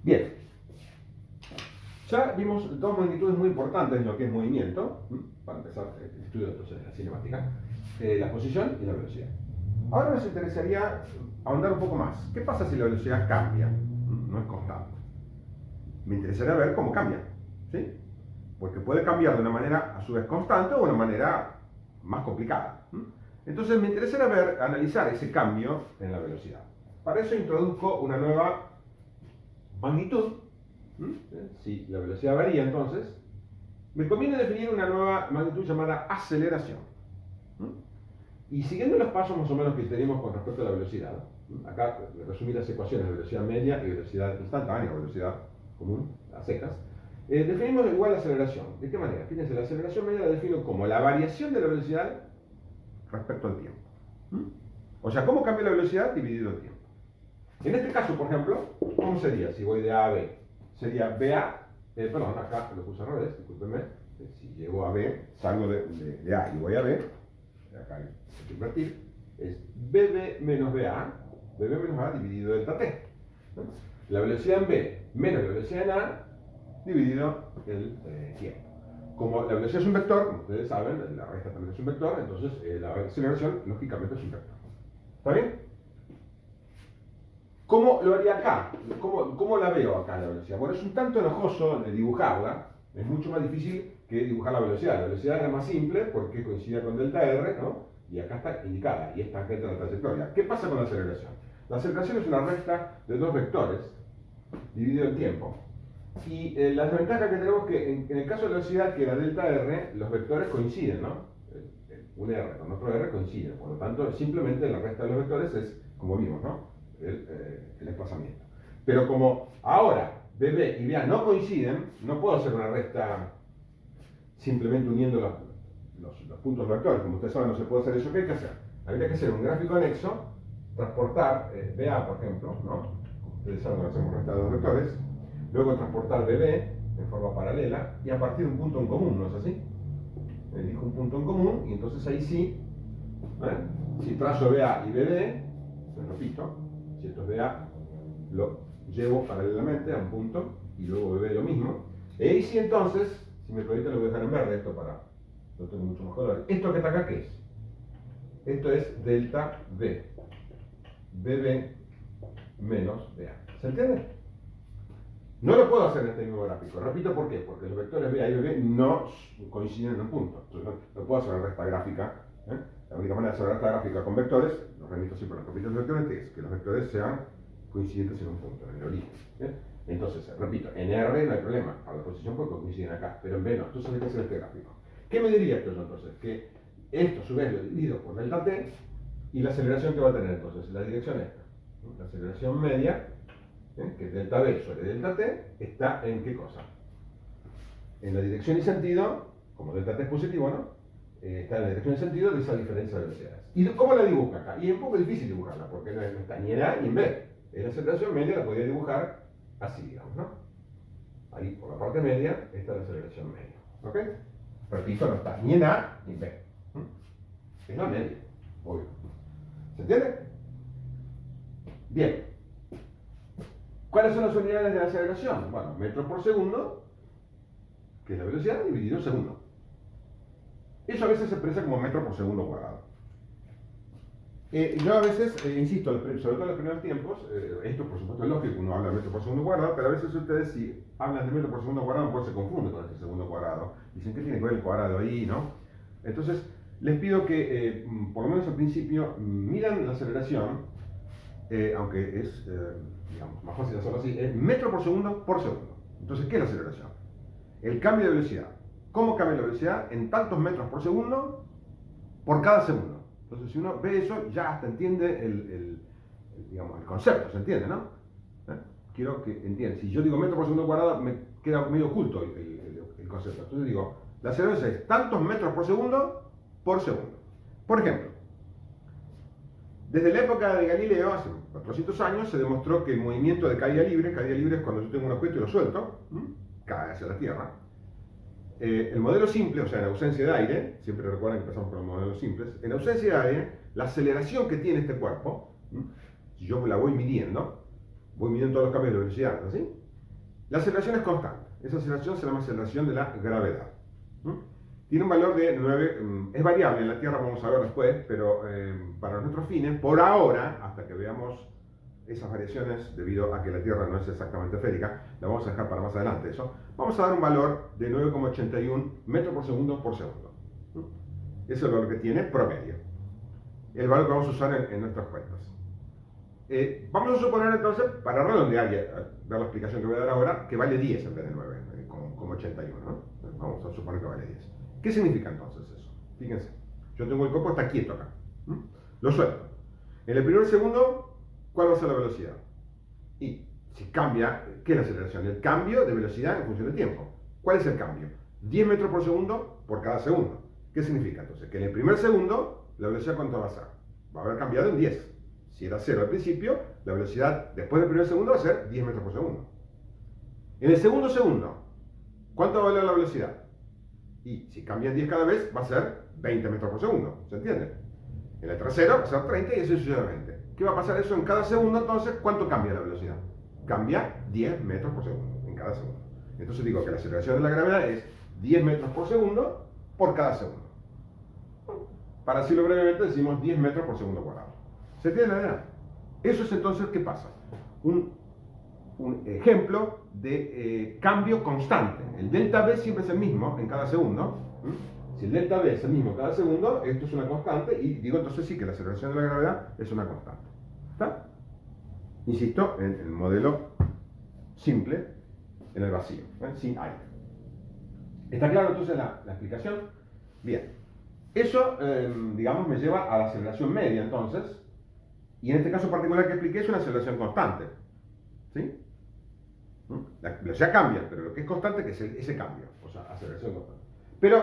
Bien, ya vimos dos magnitudes muy importantes en lo que es movimiento, para empezar el estudio entonces de la cinemática, la posición y la velocidad. Ahora nos interesaría ahondar un poco más. ¿Qué pasa si la velocidad cambia? No es constante. Me interesaría ver cómo cambia, ¿sí? Porque puede cambiar de una manera a su vez constante o de una manera más complicada. Entonces me interesaría ver, analizar ese cambio en la velocidad. Para eso introduzco una nueva magnitud. Si la velocidad varía, entonces, me conviene definir una nueva magnitud llamada aceleración. Y siguiendo los pasos más o menos que tenemos con respecto a la velocidad, acá resumí las ecuaciones de velocidad media y velocidad instantánea o velocidad común, a secas, definimos igual la aceleración. ¿De qué manera? Fíjense, la aceleración media la defino como la variación de la velocidad respecto al tiempo. O sea, ¿cómo cambia la velocidad dividido el tiempo? En este caso, por ejemplo, ¿cómo sería si voy de A a B? Sería BA, perdón, acá lo puse al revés, discúlpenme. Si llego a B, salgo de A y voy a B, acá hay que invertir, es BB menos BA, BB menos A dividido delta T. La velocidad en B menos la velocidad en A dividido el tiempo. Como la velocidad es un vector, como ustedes saben, la recta también es un vector, entonces la aceleración lógicamente es un vector. ¿Está bien? ¿Cómo lo haría acá? ¿Cómo la veo acá la velocidad? Bueno, es un tanto enojoso de dibujarla, es mucho más difícil que dibujar la velocidad. La velocidad era más simple porque coincide con delta R, ¿no? Y acá está indicada, y es tangente a la trayectoria. ¿Qué pasa con la aceleración? La aceleración es una recta de dos vectores dividido en tiempo. Y la desventaja que tenemos es que en el caso de la velocidad, que era delta R, los vectores coinciden, ¿no? Un R con otro R coinciden, por lo tanto, simplemente la recta de los vectores es, como vimos, ¿no? El desplazamiento. Pero como ahora BB y BA no coinciden, no puedo hacer una recta simplemente uniendo los puntos vectores. Como ustedes saben, no se puede hacer eso. ¿Qué hay que hacer? Habría que hacer un gráfico anexo, transportar BA, por ejemplo, ¿no? Como ustedes saben, hacemos recta de dos vectores, luego transportar BB en forma paralela y a partir de un punto en común, ¿no es así? Elijo un punto en común y entonces ahí sí, si trazo BA y BB, les repito, si esto es BA, lo llevo paralelamente a un punto y luego BB lo mismo. Y ahí sí entonces, si me permiten lo voy a dejar en verde esto para lo tengo mucho más color. ¿Esto que está acá qué es? Esto es delta B, BB menos BA. ¿Se entiende? No lo puedo hacer en este mismo gráfico. Repito, ¿por qué? Porque los vectores BA y BB no coinciden en un punto. Entonces no puedo hacer una recta gráfica. La única manera de hacer una recta gráfica con vectores, los remito siempre a los capítulos de vectores, es que los vectores sean coincidentes en un punto, en el origen. Entonces, repito, en R no hay problema, a la posición porque coinciden acá, pero en B no. Entonces hay que hacer este gráfico. ¿Qué me diría esto entonces? Que esto a su vez lo divido por delta T y la aceleración que va a tener entonces, la dirección esta. La aceleración media, que es delta B sobre delta T, está en ¿qué cosa? En la dirección y sentido, como delta T es positivo, ¿no? Está en la dirección y sentido de esa diferencia de velocidades. ¿Y cómo la dibujo acá? Y es un poco difícil dibujarla, porque no está ni en A ni en B. En la aceleración media la podría dibujar así, digamos, ¿no? Ahí, por la parte media, esta es la aceleración media. ¿Ok? Repito, no está ni en A ni en B. Es la media, obvio. ¿Se entiende? Bien. ¿Cuáles son las unidades de la aceleración? Bueno, metros por segundo, que es la velocidad, dividido segundo. Eso a veces se expresa como metro por segundo cuadrado. Yo a veces, insisto, sobre todo en los primeros tiempos, esto por supuesto es lógico, uno habla de metro por segundo cuadrado, pero a veces ustedes si hablan de metro por segundo cuadrado, pues se confunden con este segundo cuadrado. Dicen, ¿qué tiene que ver el cuadrado ahí, no? Entonces, les pido que, por lo menos al principio, midan la aceleración, aunque es, digamos, más fácil hacerlo así, es metro por segundo por segundo. Entonces, ¿qué es la aceleración? El cambio de velocidad. ¿Cómo cambia la velocidad? En tantos metros por segundo por cada segundo. Entonces, si uno ve eso, ya hasta entiende digamos, el concepto, ¿se entiende, no? Quiero que entiendan. Si yo digo metro por segundo cuadrado, me queda medio oculto el concepto. Entonces digo, la aceleración es tantos metros por segundo por segundo. Por ejemplo, desde la época de Galileo, hace 400 años, se demostró que el movimiento de caída libre es cuando yo tengo un objeto y lo suelto, cae hacia la Tierra. El modelo simple, o sea, en ausencia de aire, siempre recuerden que empezamos con los modelos simples, en ausencia de aire, la aceleración que tiene este cuerpo, si yo la voy midiendo todos los cambios de velocidad, ¿así? La aceleración es constante. Esa aceleración se llama aceleración de la gravedad. ¿Mm? Tiene un valor de 9, es variable en la Tierra, vamos a ver después, pero para nuestros fines, por ahora, hasta que veamos esas variaciones, debido a que la Tierra no es exactamente esférica, la vamos a dejar para más adelante eso, vamos a dar un valor de 9,81 metros por segundo por segundo. Ese es el valor que tiene promedio. El valor que vamos a usar en nuestras cuentas. Vamos a suponer entonces, para redondear y ver la explicación que voy a dar ahora, que vale 10 en vez de 9, como 81, ¿no? Vamos a suponer que vale 10. ¿Qué significa entonces eso? Fíjense, yo tengo el copo, está quieto acá. Lo suelto. En el primer segundo, ¿cuál va a ser la velocidad? Y si cambia, ¿qué es la aceleración? El cambio de velocidad en función del tiempo. ¿Cuál es el cambio? 10 metros por segundo por cada segundo. ¿Qué significa entonces? Que en el primer segundo, la velocidad ¿cuánto va a ser? Va a haber cambiado en 10. Si era 0 al principio, la velocidad después del primer segundo va a ser 10 metros por segundo. En el segundo segundo, ¿cuánto va a valer la velocidad? Y si cambia en 10 cada vez, va a ser 20 metros por segundo. ¿Se entiende? En el tercero va a ser 30 y así sucesivamente. ¿Qué va a pasar eso en cada segundo? Entonces, ¿cuánto cambia la velocidad? Cambia 10 metros por segundo en cada segundo. Entonces digo que la aceleración de la gravedad es 10 metros por segundo por cada segundo. Para decirlo brevemente, decimos 10 metros por segundo cuadrado. ¿Se entiende la idea? Eso es entonces, ¿qué pasa? Un ejemplo de cambio constante. El delta V siempre es el mismo en cada segundo. Si el delta V es el mismo cada segundo, esto es una constante y digo entonces sí que la aceleración de la gravedad es una constante. ¿Está? Insisto, en el modelo simple, en el vacío, sin aire. ¿Está claro entonces la explicación? Bien. Eso, digamos, me lleva a la aceleración media entonces, y en este caso particular que expliqué es una aceleración constante. ¿Sí? La velocidad cambia, pero lo que es constante que es ese cambio, o sea, aceleración constante. Pero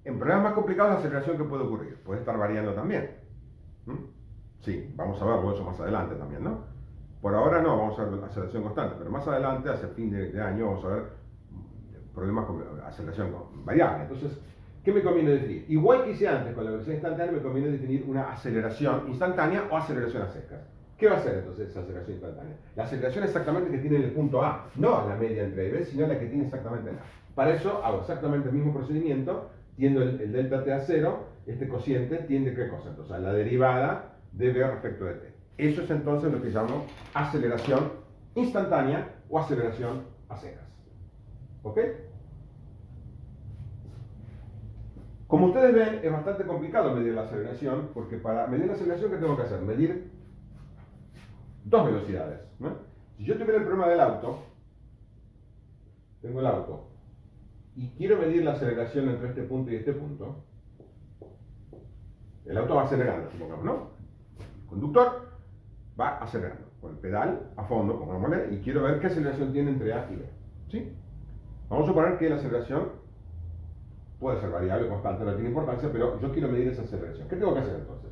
en problemas más complicados la aceleración que puede ocurrir, puede estar variando también. Sí, vamos a verlo eso más adelante también, ¿no? Por ahora no, vamos a ver aceleración constante, pero más adelante, hacia el fin de año, vamos a ver problemas con aceleración variable. Entonces, ¿qué me conviene definir? Igual que hice antes con la velocidad instantánea, me conviene definir una aceleración instantánea o aceleración a secas. ¿Qué va a ser entonces esa aceleración instantánea? La aceleración exactamente que tiene en el punto A, no la media entre A y B, sino la que tiene exactamente en A. Para eso hago exactamente el mismo procedimiento, tiendo el delta t a 0, este cociente tiende ¿qué cosa? Entonces a la derivada de B respecto de t. Eso es entonces lo que llamo aceleración instantánea o aceleración a secas. ¿Ok? Como ustedes ven, es bastante complicado medir la aceleración, porque para medir la aceleración, ¿qué tengo que hacer? Medir dos velocidades, ¿no? Si yo tuviera el problema del auto, tengo el auto, y quiero medir la aceleración entre este punto y este punto, el auto va acelerando, supongamos, ¿no? El conductor va acelerando, con el pedal a fondo, pongámosle, y quiero ver qué aceleración tiene entre A y B, ¿sí? Vamos a suponer que la aceleración puede ser variable, constante, no tiene importancia, pero yo quiero medir esa aceleración. ¿Qué tengo que hacer entonces?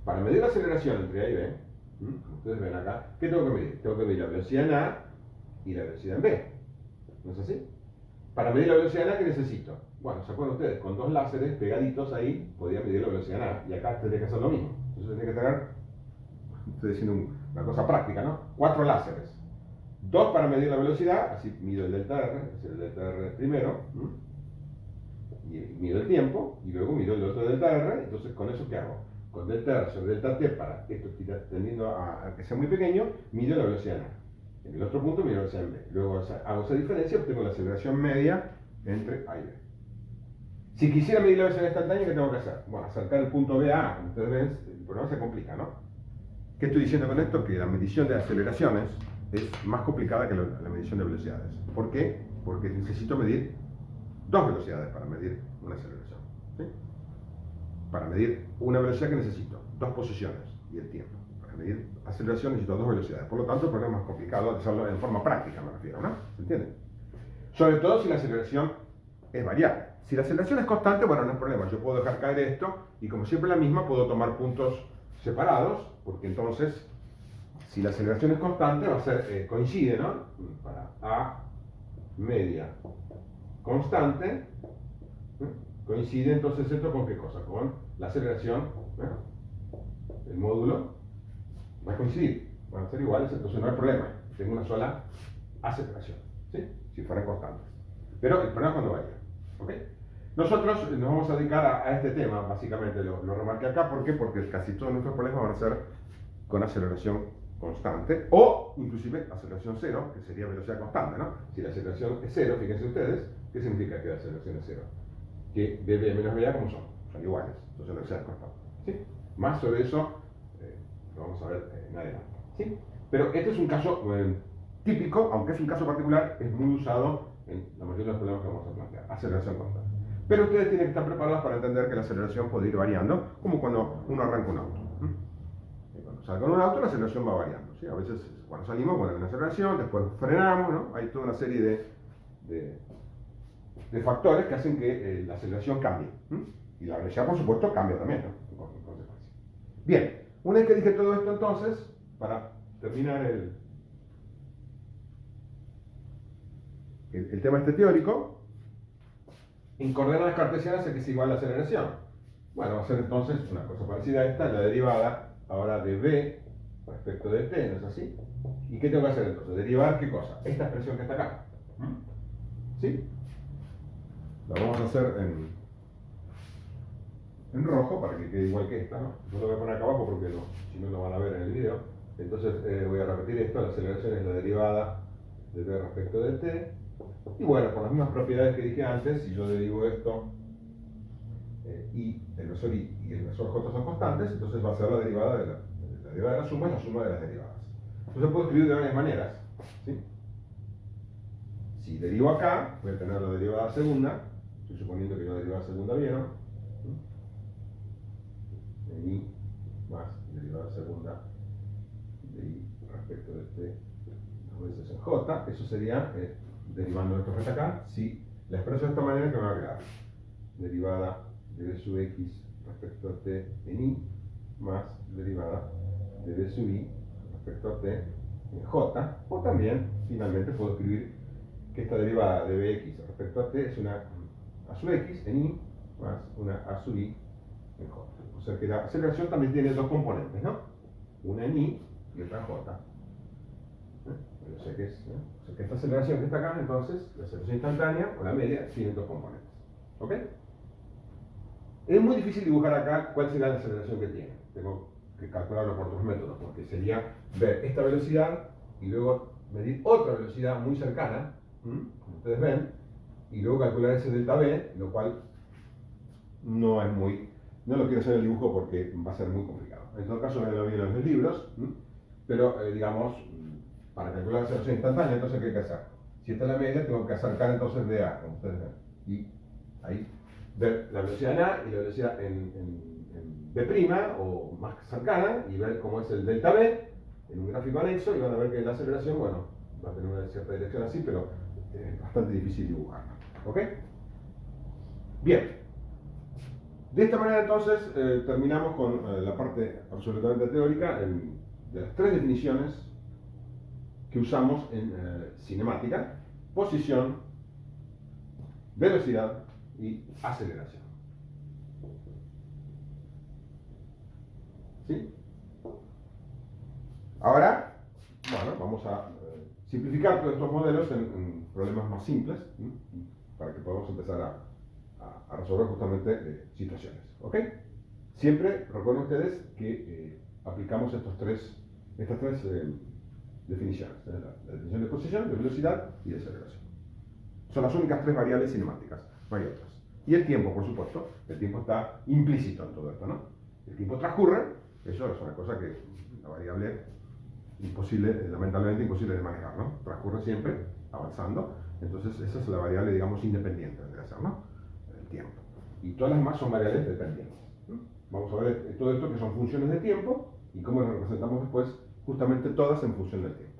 Para medir la aceleración entre A y B, como ustedes ven acá, ¿qué tengo que medir? Tengo que medir la velocidad en A y la velocidad en B. ¿No es así? Para medir la velocidad en A, ¿qué necesito? Bueno, ¿se acuerdan ustedes? Con dos láseres pegaditos ahí, podía medir la velocidad en A. Y acá tendría que hacer lo mismo. Entonces tendría que tener, estoy diciendo una cosa práctica, ¿no? 4 láseres. 2 para medir la velocidad, así mido el delta R, es decir, el delta R primero, y mido el tiempo, y luego mido el otro delta R. Entonces, ¿con eso qué hago? Con delta R sobre delta T, para esto tendiendo a que sea muy pequeño, mido la velocidad en A. En el otro punto mido la velocidad en B. Luego hago esa diferencia, obtengo la aceleración media entre A y B. Si quisiera medir la velocidad instantánea, ¿qué tengo que hacer? Bueno, acercar el punto B a A. Como ustedes ven, el problema se complica, ¿no? ¿Qué estoy diciendo con esto? Que la medición de aceleraciones es más complicada que la medición de velocidades. ¿Por qué? Porque necesito medir dos velocidades para medir una aceleración. ¿Sí? Para medir una velocidad que necesito, dos posiciones y el tiempo. Para medir aceleración necesito dos velocidades. Por lo tanto, el problema es más complicado de hacerlo en forma práctica, me refiero, ¿no? ¿Se entiende? Sobre todo si la aceleración es variable. Si la aceleración es constante, bueno, no es problema. Yo puedo dejar caer esto y como siempre la misma, puedo tomar puntos separados, porque entonces, si la aceleración es constante, va a ser, coincide, ¿no? Para A media constante, coincide entonces esto con qué cosa, con la aceleración, el módulo va a coincidir, van a ser iguales, entonces no hay problema, tengo una sola aceleración. ¿sí? Si fueran constantes. Pero el problema es cuando varía. ¿Ok? Nosotros nos vamos a dedicar a este tema, básicamente lo remarqué acá. ¿Por qué? Porque casi todos nuestros problemas van a ser con aceleración constante o inclusive aceleración cero, que sería velocidad constante, ¿no? Si la aceleración es cero, fíjense ustedes, ¿qué significa que la aceleración es cero? Que dB menos VA como son iguales, entonces la velocidad es constante. ¿Sí? Más sobre eso lo vamos a ver en adelante. ¿Sí? Pero este es un caso típico, aunque es un caso particular, es muy usado en la mayoría de los problemas que vamos a plantear, aceleración constante. Pero ustedes tienen que estar preparados para entender que la aceleración puede ir variando, como cuando uno arranca un auto. Cuando salga un auto, la aceleración va variando. ¿Sí? A veces, cuando salimos, bueno, hay una aceleración, después frenamos, ¿no? Hay toda una serie de factores que hacen que la aceleración cambie. Y la velocidad, por supuesto, cambia también, ¿no? En consecuencia. Bien, una vez que dije todo esto, entonces, para terminar el tema este teórico, en coordenadas cartesianas x es igual a la aceleración. Bueno, va a ser entonces una cosa parecida a esta, la derivada ahora de v respecto de t, ¿no es así? ¿Y qué tengo que hacer entonces? ¿Derivar qué cosa? Esta expresión que está acá. ¿Sí? La vamos a hacer en rojo para que quede igual que esta, ¿no? No lo voy a poner acá abajo porque si no lo van a ver en el video. Entonces voy a repetir esto, la aceleración es la derivada de v respecto de t. Y bueno, por las mismas propiedades que dije antes, si yo derivo esto y el versor y el versor j son constantes, entonces va a ser la derivada de la derivada de la suma es la suma de las derivadas. Entonces puedo escribir de varias maneras. ¿Sí? Si derivo acá, voy a tener la derivada segunda, estoy suponiendo que la derivada segunda vieron, en i más derivada segunda de i respecto de t dos veces en j, eso sería, derivando esto hasta acá, si la expreso de esta manera que me va a quedar derivada de b sub x respecto a t en i más derivada de b sub i respecto a t en j, o también finalmente puedo escribir que esta derivada de bx respecto a t es una a sub x en i más una a sub i en j. O sea que la aceleración también tiene dos componentes, ¿no? Una en i y otra en j. O sea que esta aceleración que está acá, entonces, la aceleración instantánea o la media, tiene dos componentes. ¿Ok? Es muy difícil dibujar acá cuál será la aceleración que tiene. Tengo que calcularlo por otros métodos, porque sería ver esta velocidad y luego medir otra velocidad muy cercana, como ustedes ven, y luego calcular ese delta v, lo cual no es muy... No lo quiero hacer en el dibujo porque va a ser muy complicado. En todo caso, me lo vi en los libros, pero digamos, para calcular la aceleración instantánea, entonces, ¿qué hay que hacer? Si esta es la media, tengo que acercar entonces de A, como ustedes ven. Y ahí ver la velocidad en A y la velocidad en B' o más cercana, y ver cómo es el delta V en un gráfico anexo, y van a ver que la aceleración, bueno, va a tener una cierta dirección así, pero es bastante difícil dibujarla. ¿Ok? Bien. De esta manera entonces terminamos con la parte absolutamente teórica de las tres definiciones que usamos en cinemática: posición, velocidad y aceleración. ¿Sí? Ahora, bueno, vamos a simplificar todos estos modelos en problemas más simples, para que podamos empezar a resolver justamente situaciones. ¿Ok? Siempre recuerden ustedes que aplicamos estas tres definiciones: la definición de posición, de velocidad y de aceleración. Son las únicas tres variables cinemáticas, no hay otras. Y el tiempo, por supuesto, el tiempo está implícito en todo esto, ¿no? El tiempo transcurre, eso es una cosa que la variable imposible, lamentablemente imposible de manejar, ¿no? Transcurre siempre avanzando, entonces esa es la variable, digamos, independiente de hacer, ¿no? El tiempo. Y todas las demás son variables dependientes. Vamos a ver todo esto que son funciones de tiempo y cómo las representamos después, justamente todas en función del tiempo.